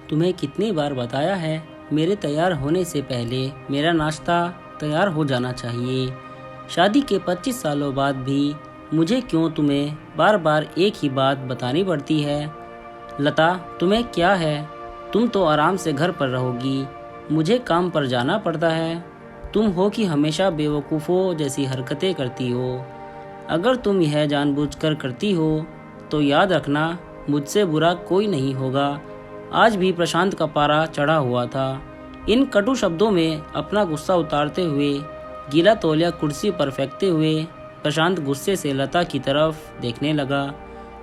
तुम्हें कितनी बार बताया है, मेरे तैयार होने से पहले मेरा नाश्ता तैयार हो जाना चाहिए। शादी के 25 सालों बाद भी मुझे क्यों तुम्हें बार बार एक ही बात बतानी पड़ती है? लता, तुम्हें क्या है? तुम तो आराम से घर पर रहोगी, मुझे काम पर जाना पड़ता है। तुम हो कि हमेशा बेवकूफ़ों जैसी हरकतें करती हो। अगर तुम यह जानबूझकर करती हो तो याद रखना, मुझसे बुरा कोई नहीं होगा। आज भी प्रशांत का पारा चढ़ा हुआ था। इन कटु शब्दों में अपना गुस्सा उतारते हुए, गीला तौलिया कुर्सी पर फेंकते हुए प्रशांत गुस्से से लता की तरफ देखने लगा।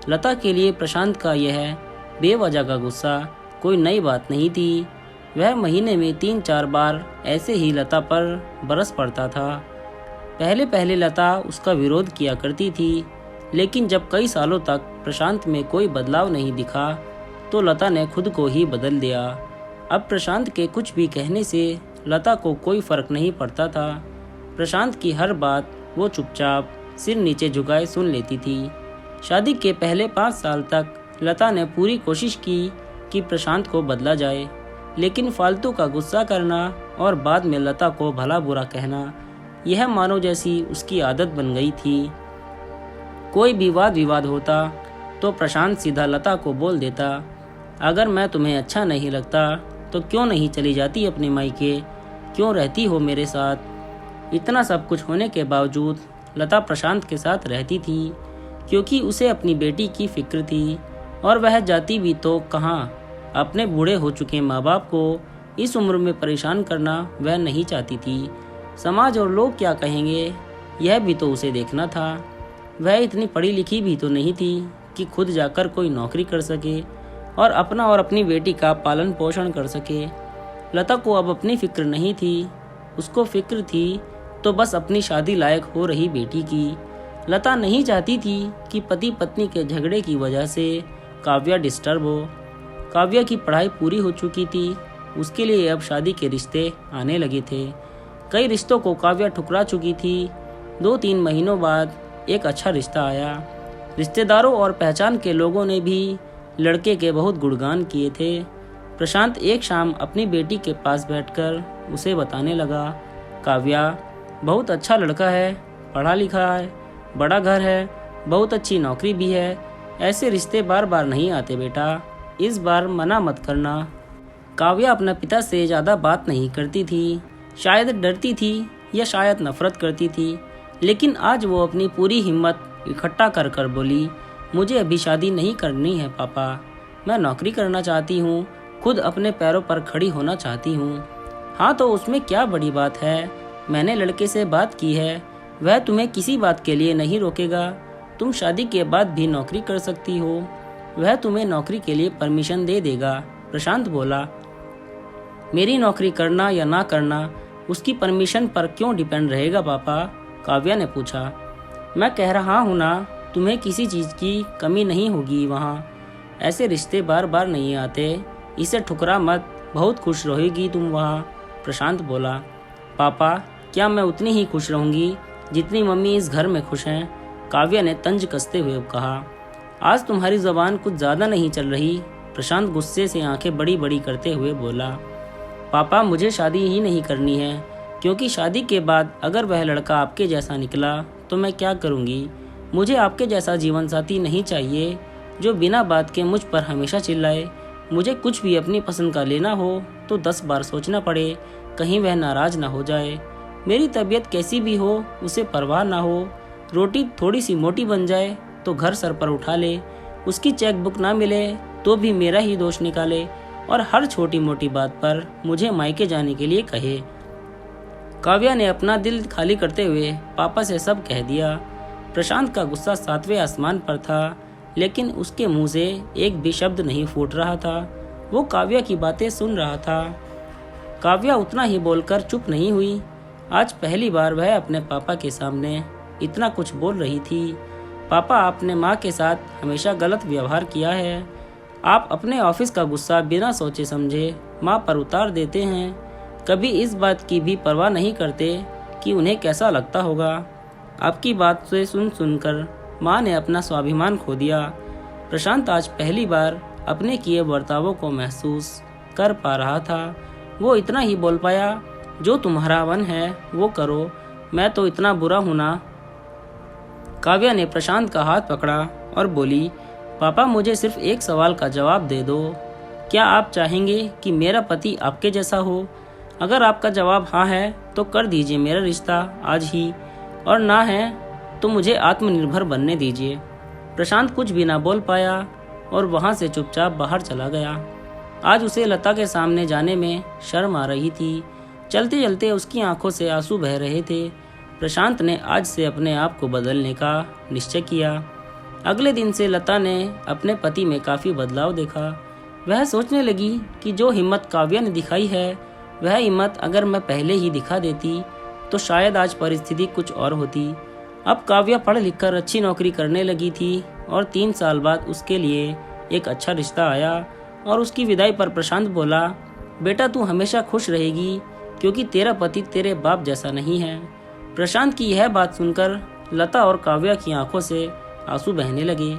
लता के लिए प्रशांत का यह बेवजह का गुस्सा कोई नई बात नहीं थी। वह महीने में 3-4 बार ऐसे ही लता पर बरस पड़ता था। पहले पहले लता उसका विरोध किया करती थी, लेकिन जब कई सालों तक प्रशांत में कोई बदलाव नहीं दिखा तो लता ने खुद को ही बदल दिया। अब प्रशांत के कुछ भी कहने से लता को कोई फर्क नहीं पड़ता था। प्रशांत की हर बात वो चुपचाप सिर नीचे झुकाए सुन लेती थी। शादी के पहले 5 साल तक लता ने पूरी कोशिश की कि प्रशांत को बदला जाए, लेकिन फालतू का गुस्सा करना और बाद में लता को भला बुरा कहना, यह मानो जैसी उसकी आदत बन गई थी। कोई भी वाद विवाद होता तो प्रशांत सीधा लता को बोल देता, अगर मैं तुम्हें अच्छा नहीं लगता तो क्यों नहीं चली जाती अपने मायके, क्यों रहती हो मेरे साथ। इतना सब कुछ होने के बावजूद लता प्रशांत के साथ रहती थी, क्योंकि उसे अपनी बेटी की फिक्र थी। और वह जाती भी तो कहाँ, अपने बूढ़े हो चुके माँ बाप को इस उम्र में परेशान करना वह नहीं चाहती थी। समाज और लोग क्या कहेंगे, यह भी तो उसे देखना था। वह इतनी पढ़ी लिखी भी तो नहीं थी कि खुद जाकर कोई नौकरी कर सके और अपना और अपनी बेटी का पालन पोषण कर सके। लता को अब अपनी फिक्र नहीं थी, उसको फिक्र थी तो बस अपनी शादी लायक हो रही बेटी की। लता नहीं चाहती थी कि पति पत्नी के झगड़े की वजह से काव्या डिस्टर्ब हो। काव्या की पढ़ाई पूरी हो चुकी थी, उसके लिए अब शादी के रिश्ते आने लगे थे। कई रिश्तों को काव्या ठुकरा चुकी थी। 2-3 महीनों बाद एक अच्छा रिश्ता आया। रिश्तेदारों और पहचान के लोगों ने भी लड़के के बहुत गुणगान किए थे। प्रशांत एक शाम अपनी बेटी के पास बैठकर उसे बताने लगा, काव्या, बहुत अच्छा लड़का है, पढ़ा लिखा है, बड़ा घर है, बहुत अच्छी नौकरी भी है। ऐसे रिश्ते बार बार नहीं आते बेटा, इस बार मना मत करना। काव्या अपने पिता से ज़्यादा बात नहीं करती थी, शायद डरती थी या शायद नफरत करती थी, लेकिन आज वो अपनी पूरी हिम्मत इकट्ठा कर कर बोली, मुझे अभी शादी नहीं करनी है पापा, मैं नौकरी करना चाहती हूँ, खुद अपने पैरों पर खड़ी होना चाहती हूँ। हाँ तो उसमें क्या बड़ी बात है, मैंने लड़के से बात की है, वह तुम्हें किसी बात के लिए नहीं रोकेगा। तुम शादी के बाद भी नौकरी कर सकती हो, वह तुम्हें नौकरी के लिए परमिशन दे देगा। प्रशांत बोला, मेरी नौकरी करना या ना करना उसकी परमिशन पर क्यों डिपेंड रहेगा पापा? काव्या ने पूछा। मैं कह रहा हूँ ना, तुम्हें किसी चीज़ की कमी नहीं होगी वहाँ। ऐसे रिश्ते बार बार नहीं आते, इसे ठुकरा मत, बहुत खुश रहेगी तुम वहाँ। प्रशांत बोला, पापा, क्या मैं उतनी ही खुश रहूँगी जितनी मम्मी इस घर में खुश हैं? काव्या ने तंज कसते हुए कहा। आज तुम्हारी ज़बान कुछ ज़्यादा नहीं चल रही, प्रशांत गुस्से से आंखें बड़ी बड़ी करते हुए बोला। पापा, मुझे शादी ही नहीं करनी है, क्योंकि शादी के बाद अगर वह लड़का आपके जैसा निकला तो मैं क्या करूँगी? मुझे आपके जैसा जीवन साथी नहीं चाहिए जो बिना बात के मुझ पर हमेशा चिल्लाए। मुझे कुछ भी अपनी पसंद का लेना हो तो 10 बार सोचना पड़े, कहीं वह नाराज़ ना हो जाए। मेरी तबीयत कैसी भी हो उसे परवाह ना हो, रोटी थोड़ी सी मोटी बन जाए तो घर सर पर उठा ले, उसकी चेक बुक ना मिले तो भी मेरा ही दोष निकाले और हर छोटी मोटी बात पर मुझे मायके जाने के लिए कहे। काव्या ने अपना दिल खाली करते हुए पापा से सब कह दिया। प्रशांत का गुस्सा 7वें आसमान पर था, लेकिन उसके मुंह से एक भी शब्द नहीं फूट रहा था। वो काव्या की बातें सुन रहा था। काव्या उतना ही बोलकर चुप नहीं हुई। आज पहली बार वह अपने पापा के सामने इतना कुछ बोल रही थी। पापा, आपने माँ के साथ हमेशा गलत व्यवहार किया है। आप अपने ऑफिस का गुस्सा बिना सोचे समझे माँ पर उतार देते हैं, कभी इस बात की भी परवाह नहीं करते कि उन्हें कैसा लगता होगा। आपकी बात से सुनकर माँ ने अपना स्वाभिमान खो दिया। प्रशांत आज पहली बार अपने किए बर्तावों को महसूस कर पा रहा था। वो इतना ही बोल पाया, जो तुम्हारा मन है वो करो, मैं तो इतना बुरा हूँ ना। काव्या ने प्रशांत का हाथ पकड़ा और बोली, पापा मुझे सिर्फ एक सवाल का जवाब दे दो। क्या आप चाहेंगे कि मेरा पति आपके जैसा हो? अगर आपका जवाब हाँ है तो कर दीजिए मेरा रिश्ता आज ही, और ना है तो मुझे आत्मनिर्भर बनने दीजिए। प्रशांत कुछ भी ना बोल पाया और वहाँ से चुपचाप बाहर चला गया। आज उसे लता के सामने जाने में शर्म आ रही थी। चलते चलते उसकी आंखों से आंसू बह रहे थे। प्रशांत ने आज से अपने आप को बदलने का निश्चय किया। अगले दिन से लता ने अपने पति में काफ़ी बदलाव देखा। वह सोचने लगी कि जो हिम्मत काव्या ने दिखाई है, वह हिम्मत अगर मैं पहले ही दिखा देती तो शायद आज परिस्थिति कुछ और होती। अब काव्या पढ़ लिख कर अच्छी नौकरी करने लगी थी और 3 साल बाद उसके लिए एक अच्छा रिश्ता आया। और उसकी विदाई पर प्रशांत बोला, बेटा तू हमेशा खुश रहेगी क्योंकि तेरा पति तेरे बाप जैसा नहीं है। प्रशांत की यह बात सुनकर लता और काव्या की आंखों से आंसू बहने लगे।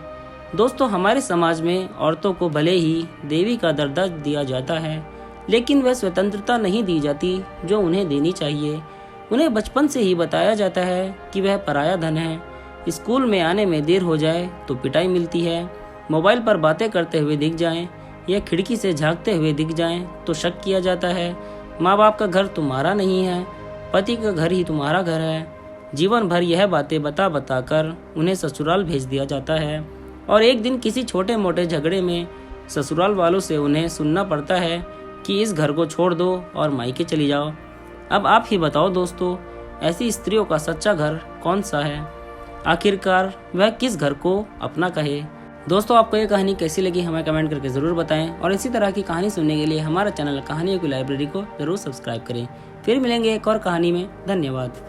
दोस्तों, हमारे समाज में औरतों को भले ही देवी का दर्जा दिया जाता है, लेकिन वह स्वतंत्रता नहीं दी जाती जो उन्हें देनी चाहिए। उन्हें बचपन से ही बताया जाता है कि वह पराया धन है। स्कूल में आने में देर हो जाए तो पिटाई मिलती है, मोबाइल पर बातें करते हुए दिख जाएं या खिड़की से झांकते हुए दिख जाएं तो शक किया जाता है। माँ बाप का घर तुम्हारा नहीं है, पति का घर ही तुम्हारा घर है। जीवन भर यह बातें बता बता कर उन्हें ससुराल भेज दिया जाता है और एक दिन किसी छोटे मोटे झगड़े में ससुराल वालों से उन्हें सुनना पड़ता है कि इस घर को छोड़ दो और मायके चली जाओ। अब आप ही बताओ दोस्तों, ऐसी स्त्रियों का सच्चा घर कौन सा है? आखिरकार वह किस घर को अपना कहे? दोस्तों, आपको ये कहानी कैसी लगी हमें कमेंट करके ज़रूर बताएं और इसी तरह की कहानी सुनने के लिए हमारा चैनल कहानियों की लाइब्रेरी को ज़रूर सब्सक्राइब करें। फिर मिलेंगे एक और कहानी में। धन्यवाद।